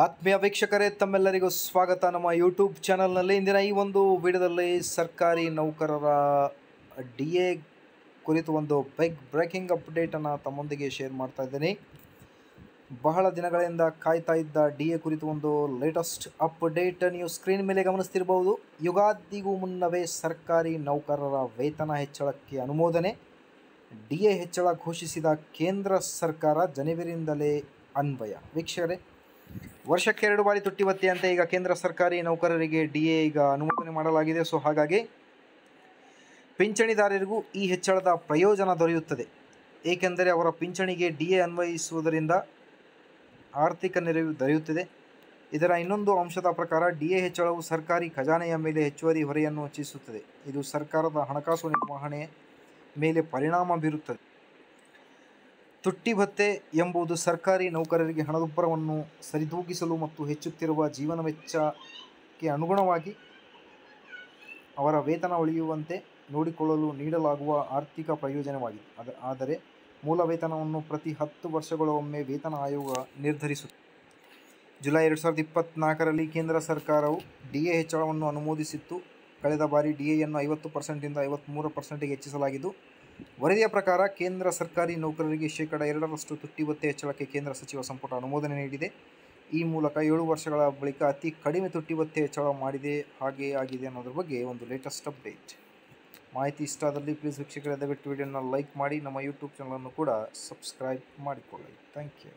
ಆತ್ಮೀಯ ವೀಕ್ಷಕರೇ, ತಮ್ಮೆಲ್ಲರಿಗೂ ಸ್ವಾಗತ ನಮ್ಮ ಯೂಟ್ಯೂಬ್ ಚಾನಲ್ನಲ್ಲಿ. ಇಂದಿನ ಈ ಒಂದು ವಿಡಿಯೋದಲ್ಲಿ ಸರ್ಕಾರಿ ನೌಕರರ DA ಕುರಿತು ಒಂದು ಬಿಗ್ ಬ್ರೇಕಿಂಗ್ ಅಪ್ಡೇಟನ್ನು ತಮ್ಮೊಂದಿಗೆ ಶೇರ್ ಮಾಡ್ತಾ ಇದ್ದೀನಿ. ಬಹಳ ದಿನಗಳಿಂದ ಕಾಯ್ತಾ ಇದ್ದ DA ಕುರಿತು ಒಂದು ಲೇಟೆಸ್ಟ್ ಅಪ್ಡೇಟ್ ನೀವು ಸ್ಕ್ರೀನ್ ಮೇಲೆ ಗಮನಿಸ್ತಿರಬಹುದು. ಯುಗಾದಿಗೂ ಮುನ್ನವೇ ಸರ್ಕಾರಿ ನೌಕರರ ವೇತನ ಹೆಚ್ಚಳಕ್ಕೆ ಅನುಮೋದನೆ. DA ಹೆಚ್ಚಳ ಘೋಷಿಸಿದ ಕೇಂದ್ರ ಸರ್ಕಾರ, ಜನವರಿಯಿಂದಲೇ ಅನ್ವಯ. ವೀಕ್ಷಕರೇ, ವರ್ಷಕ್ಕೆ 2 ಬಾರಿ ತುಟ್ಟಿ ಭತ್ಯೆಯಂತೆ ಈಗ ಕೇಂದ್ರ ಸರ್ಕಾರಿ ನೌಕರರಿಗೆ DA ಈಗ ಅನುಮೋದನೆ ಮಾಡಲಾಗಿದೆ. ಸೊ ಹಾಗಾಗಿ ಪಿಂಚಣಿದಾರರಿಗೂ ಈ ಹೆಚ್ಚಳದ ಪ್ರಯೋಜನ ದೊರೆಯುತ್ತದೆ. ಏಕೆಂದರೆ ಅವರ ಪಿಂಚಣಿಗೆ DA ಅನ್ವಯಿಸುವುದರಿಂದ ಆರ್ಥಿಕ ನೆರವು ದೊರೆಯುತ್ತದೆ. ಇದರ ಇನ್ನೊಂದು ಅಂಶದ ಪ್ರಕಾರ DA ಹೆಚ್ಚಳವು ಸರ್ಕಾರಿ ಖಜಾನೆಯ ಮೇಲೆ ಹೆಚ್ಚುವರಿ ಹೊರೆಯನ್ನು ಹೆಚ್ಚಿಸುತ್ತದೆ. ಇದು ಸರ್ಕಾರದ ಹಣಕಾಸು ನಿರ್ವಹಣೆ ಮೇಲೆ ಪರಿಣಾಮ ಬೀರುತ್ತದೆ. ತುಟ್ಟಿ ಭತ್ಯೆ ಎಂಬುದು ಸರ್ಕಾರಿ ನೌಕರರಿಗೆ ಹಣದುಬ್ಬರವನ್ನು ಸರಿದೂಗಿಸಲು ಮತ್ತು ಹೆಚ್ಚುತ್ತಿರುವ ಜೀವನ ವೆಚ್ಚಕ್ಕೆ ಅನುಗುಣವಾಗಿ ಅವರ ವೇತನ ಉಳಿಯುವಂತೆ ನೋಡಿಕೊಳ್ಳಲು ನೀಡಲಾಗುವ ಆರ್ಥಿಕ ಪ್ರಯೋಜನವಾಗಿದೆ. ಆದರೆ ಮೂಲ ವೇತನವನ್ನು ಪ್ರತಿ 10 ವರ್ಷಗಳೊಮ್ಮೆ ವೇತನ ಆಯೋಗ ನಿರ್ಧರಿಸುತ್ತದೆ. ಜುಲೈ 2024ರಲ್ಲಿ ಕೇಂದ್ರ ಸರ್ಕಾರವು DA ಹೆಚ್ಚಳವನ್ನು ಅನುಮೋದಿಸಿತ್ತು. ಕಳೆದ ಬಾರಿ DAಯನ್ನು 50%ದಿಂದ 53%ಗೆ ಹೆಚ್ಚಿಸಲಾಗಿದ್ದು, ವರದಿಯ ಪ್ರಕಾರ ಕೇಂದ್ರ ಸರ್ಕಾರಿ ನೌಕರರಿಗೆ ಶೇಕಡ 2ರಷ್ಟು ತುಟ್ಟಿ ಭತ್ಯೆ ಹೆಚ್ಚಳಕ್ಕೆ ಕೇಂದ್ರ ಸಚಿವ ಸಂಪುಟ ಅನುಮೋದನೆ ನೀಡಿದೆ. ಈ ಮೂಲಕ 7 ವರ್ಷಗಳ ಬಳಿಕ ಅತಿ ಕಡಿಮೆ ತುಟ್ಟಿ ಭತ್ಯೆ ಹೆಚ್ಚಳ ಮಾಡಿದೆ. ಹಾಗೆ ಆಗಿದೆ ಅನ್ನೋದ್ರ ಬಗ್ಗೆ ಒಂದು ಲೇಟೆಸ್ಟ್ ಅಪ್ಡೇಟ್. ಮಾಹಿತಿ ಇಷ್ಟ ಆದಲ್ಲಿ ಪ್ಲೀಸ್ ವೀಕ್ಷಕರೇ, ದಯವಿಟ್ಟು ವಿಡಿಯೋನ ಲೈಕ್ ಮಾಡಿ, ನಮ್ಮ ಯೂಟ್ಯೂಬ್ ಚಾನಲನ್ನು ಕೂಡ ಸಬ್ಸ್ಕ್ರೈಬ್ ಮಾಡಿಕೊಳ್ಳಿ. Thank you.